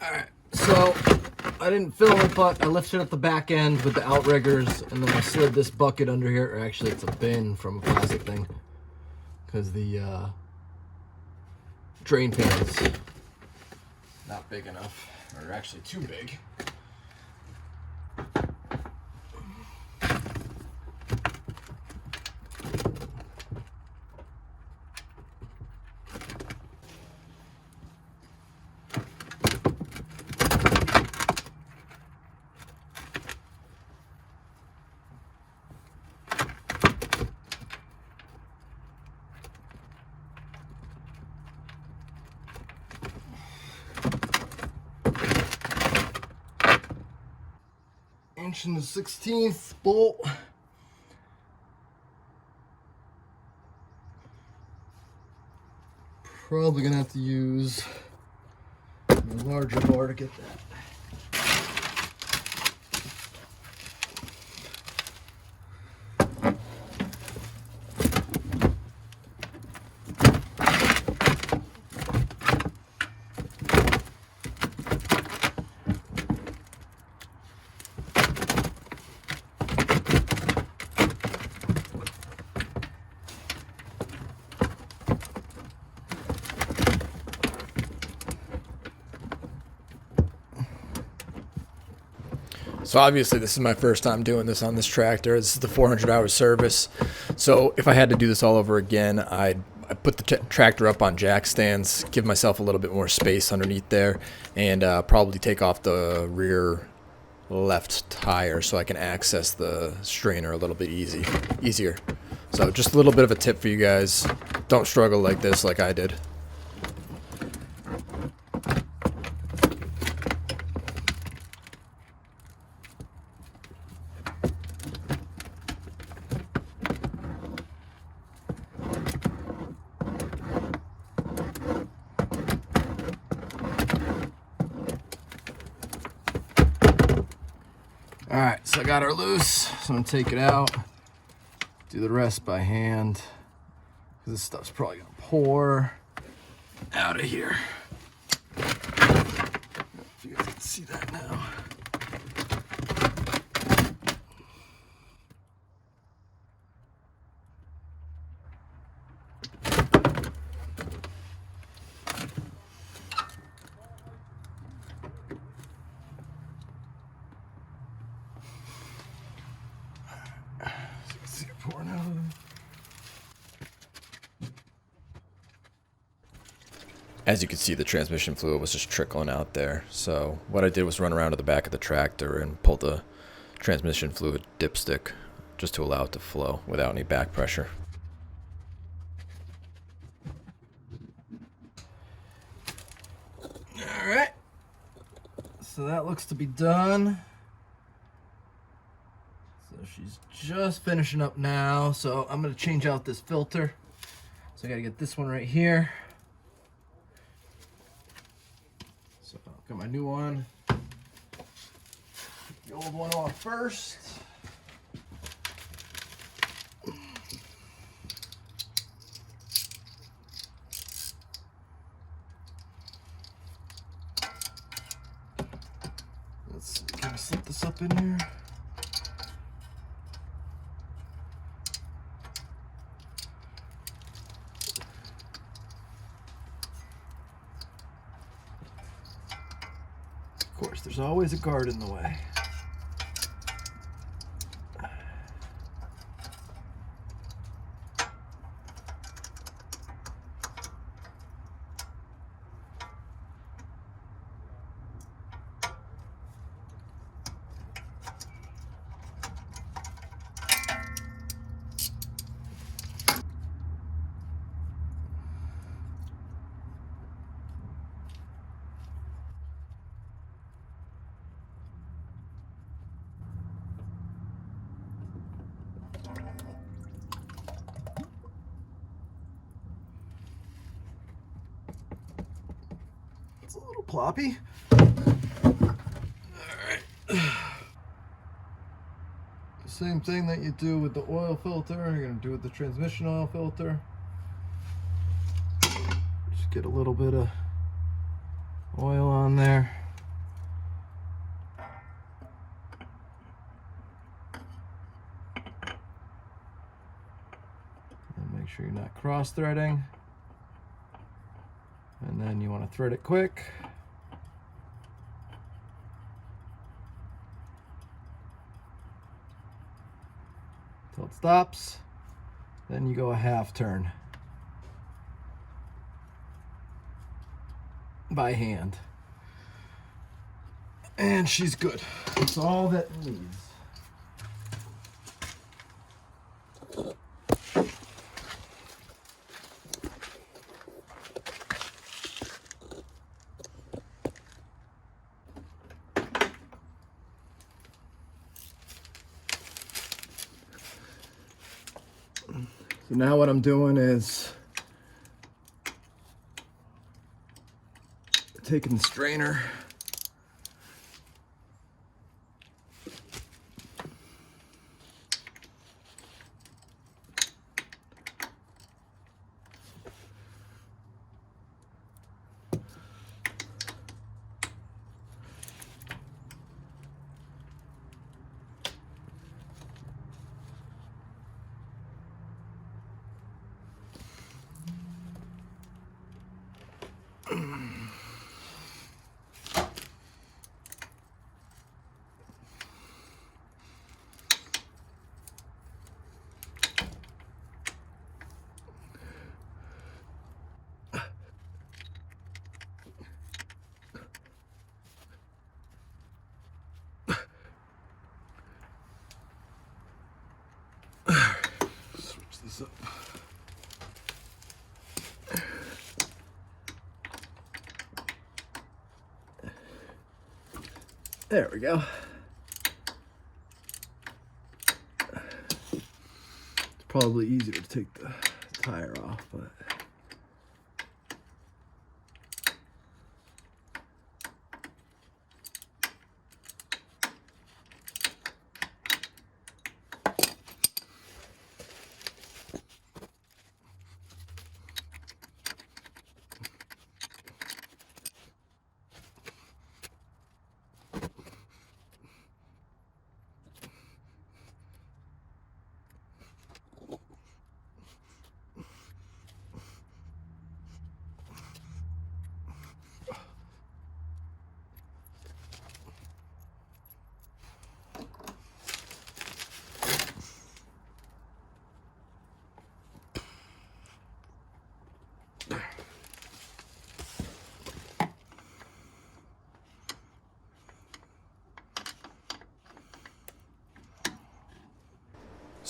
Alright, so I didn't film it, but I lifted up the back end with the outriggers, and then I slid this bucket under here, or actually it's a bin from a plastic thing, because the drain pan's not big enough, or actually too big. Inch and the 16th bolt. Probably gonna have to use a larger bar to get that. So obviously this is my first time doing this on this tractor. This is the 400-hour service. So if I had to do this all over again, I'd put the tractor up on jack stands, give myself a little bit more space underneath there, and probably take off the rear left tire so I can access the strainer a little bit easier. So just a little bit of a tip for you guys. Don't struggle like this like I did. Alright, so I got her loose, so I'm going to take it out, do the rest by hand, because this stuff's probably going to pour out of here. I don't know if you guys can see that now. Pouring out of them. As you can see, the transmission fluid was just trickling out there. So what I did was run around to the back of the tractor and pull the transmission fluid dipstick just to allow it to flow without any back pressure. All right. So that looks to be done. So she's just finishing up now. So I'm going to change out this filter. So I got to get this one right here. So I'll get my new one. Take the old one off first. Let's see, can I slip this up in here? Of course, there's always a guard in the way. It's a little ploppy. Alright. The same thing that you do with the oil filter, you're going to do with the transmission oil filter. Just get a little bit of oil on there. sure you're not cross-threading. And then you want to thread it quick. Until it stops. Then you go a half turn by hand. And she's good. That's all that needs. So now what I'm doing is taking the strainer, switch this up. There we go. It's probably easier to take the tire off, but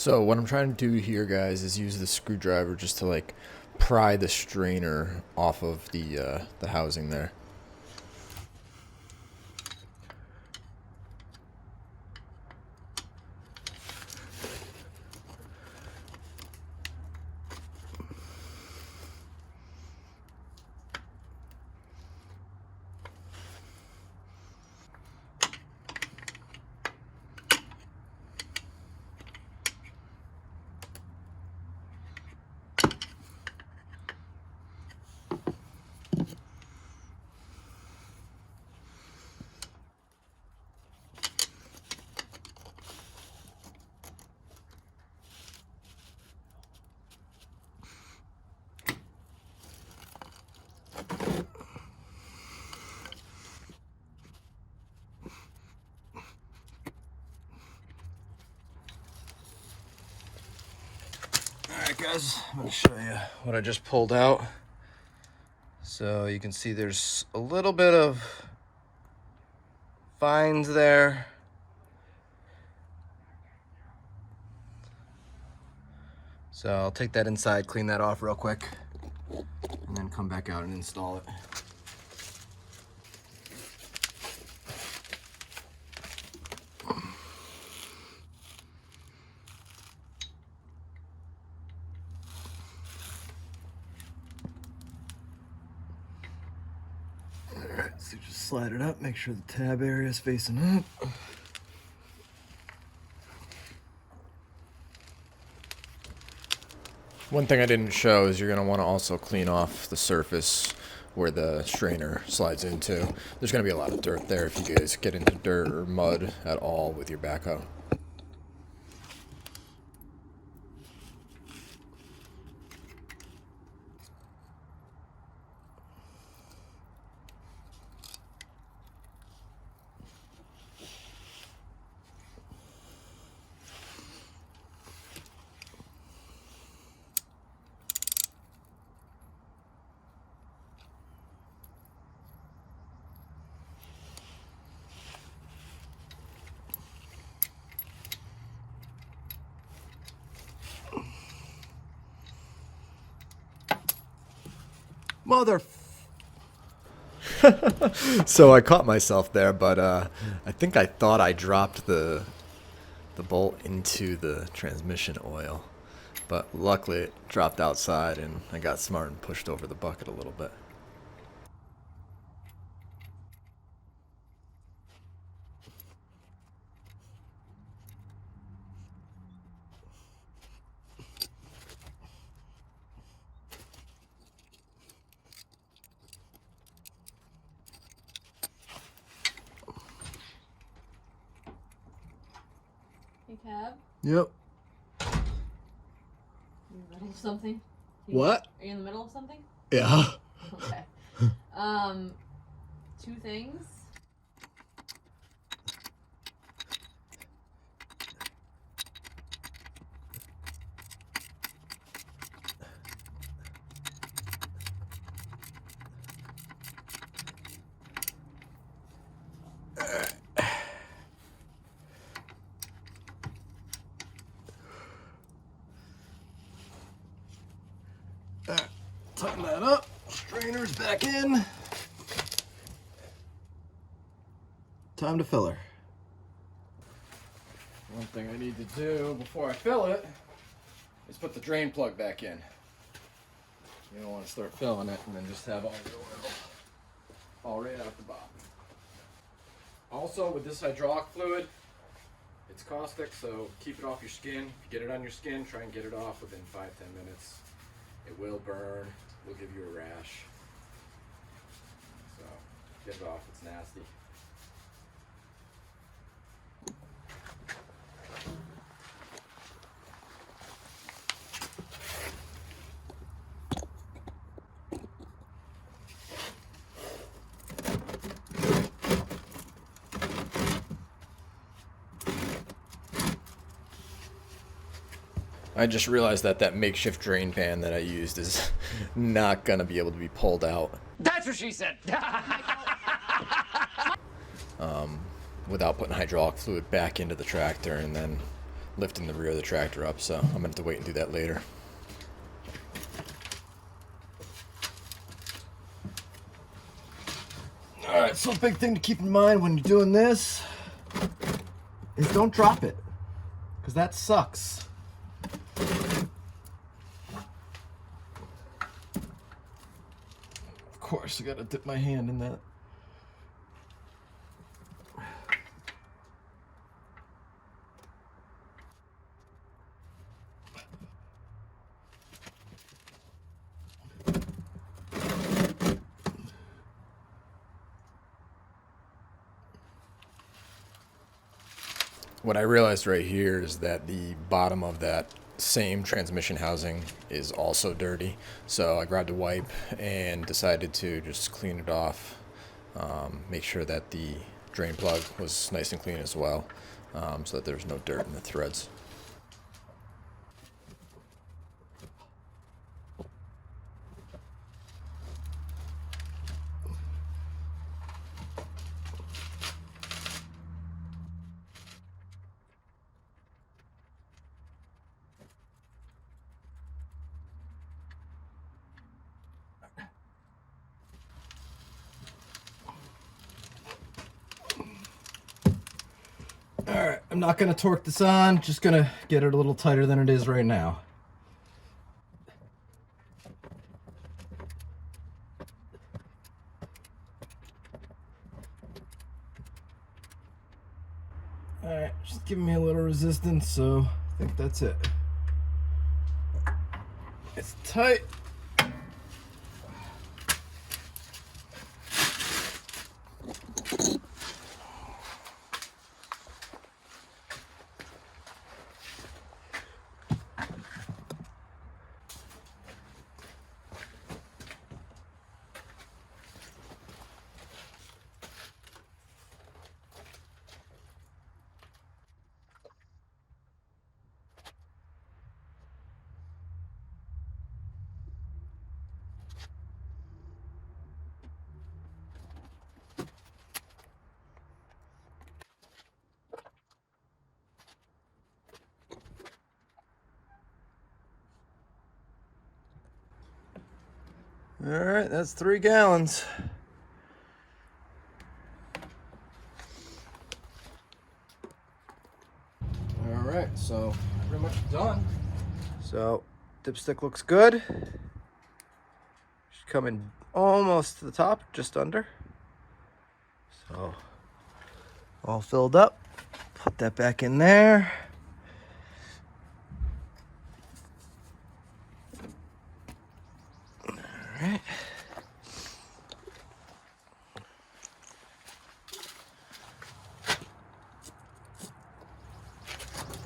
So what I'm trying to do here, guys, is use the screwdriver just to like pry the strainer off of the housing there. Alright guys, I'm going to show you what I just pulled out. So you can see there's a little bit of fines there. So I'll take that inside, clean that off real quick, and then come back out and install it. Alright, so just slide it up, make sure the tab area is facing up. One thing I didn't show is you're going to want to also clean off the surface where the strainer slides into. There's going to be a lot of dirt there if you guys get into dirt or mud at all with your backhoe. Mother. So I caught myself there, but I think I thought I dropped the bolt into the transmission oil, but luckily it dropped outside and I got smart and pushed over the bucket a little bit. Hey, Cab. Yep. You in the middle of something? What? Are you in the middle of something? Yeah. Okay. Two things. Alright, tighten that up. Strainer's back in. Time to fill her. One thing I need to do before I fill it is put the drain plug back in. You don't want to start filling it and then just have all the oil all right out the bottom. Also, with this hydraulic fluid, it's caustic, so keep it off your skin. If you get it on your skin, try and get it off within 5-10 minutes. It will burn, will give you a rash. So, get it off, it's nasty. I just realized that that makeshift drain pan that I used is not gonna be able to be pulled out. That's what she said. Without putting hydraulic fluid back into the tractor and then lifting the rear of the tractor up, so I'm gonna have to wait and do that later. Alright, so a big thing to keep in mind when you're doing this is don't drop it, because that sucks. Of course, I gotta dip my hand in that. What I realized right here is that the bottom of that same transmission housing is also dirty. So I grabbed a wipe and decided to just clean it off, make sure that the drain plug was nice and clean as well, so that there's no dirt in the threads. Alright, I'm not gonna torque this on, just gonna get it a little tighter than it is right now. Alright, just giving me a little resistance, so I think that's it. It's tight. All right, that's 3 gallons. All right, so pretty much done. So dipstick looks good. She's coming almost to the top, just under. So all filled up. Put that back in there. All right.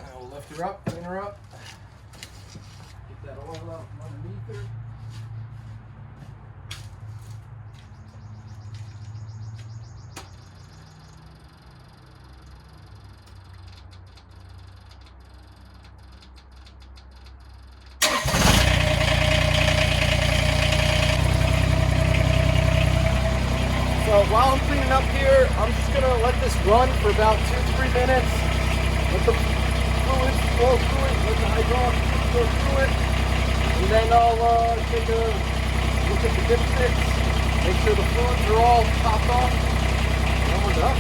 I will lift her up, clean her up. Get that oil out from underneath her. So while I'm cleaning up here, I'm just gonna let this run for about 2-3 minutes. Let the fluids flow through it, let the hydraulic go through it, and then I'll take a look at the dipsticks, make sure the fluids are all topped off, and then we're done.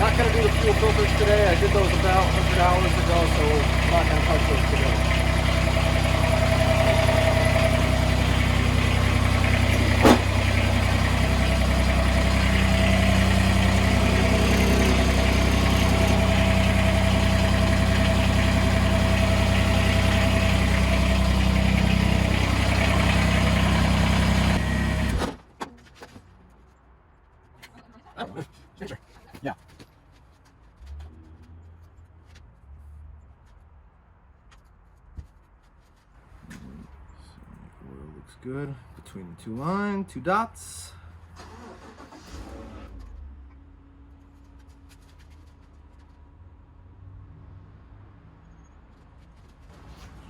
Not gonna do the fuel filters today. I did those about 100 hours ago, so I'm not gonna touch those today. Yeah. Oil looks good between the 2 lines, 2 dots.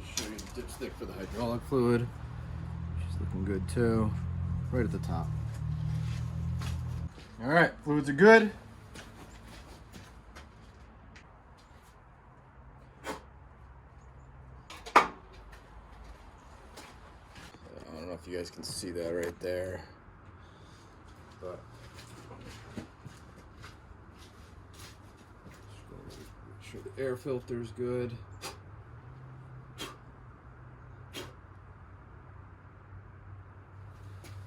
Just show you the dipstick for the hydraulic fluid. She's looking good too, right at the top. All right, fluids are good. I don't know if you guys can see that right there, but make sure the air filter is good.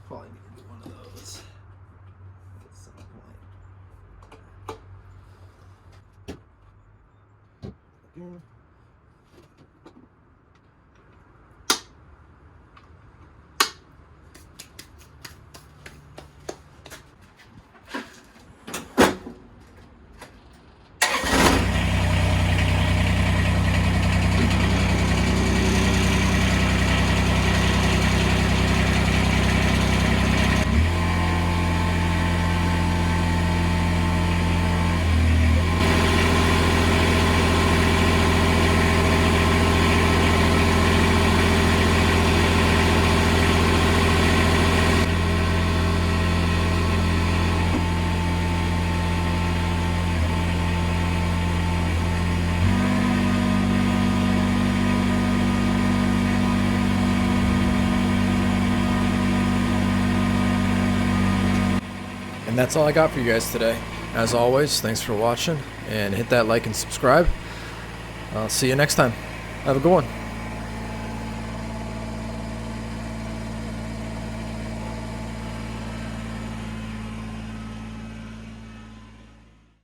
Probably need to do one of those at some point. Again. And that's all I got for you guys today. As always, thanks for watching, and hit that like and subscribe. I'll see you next time. Have a good one.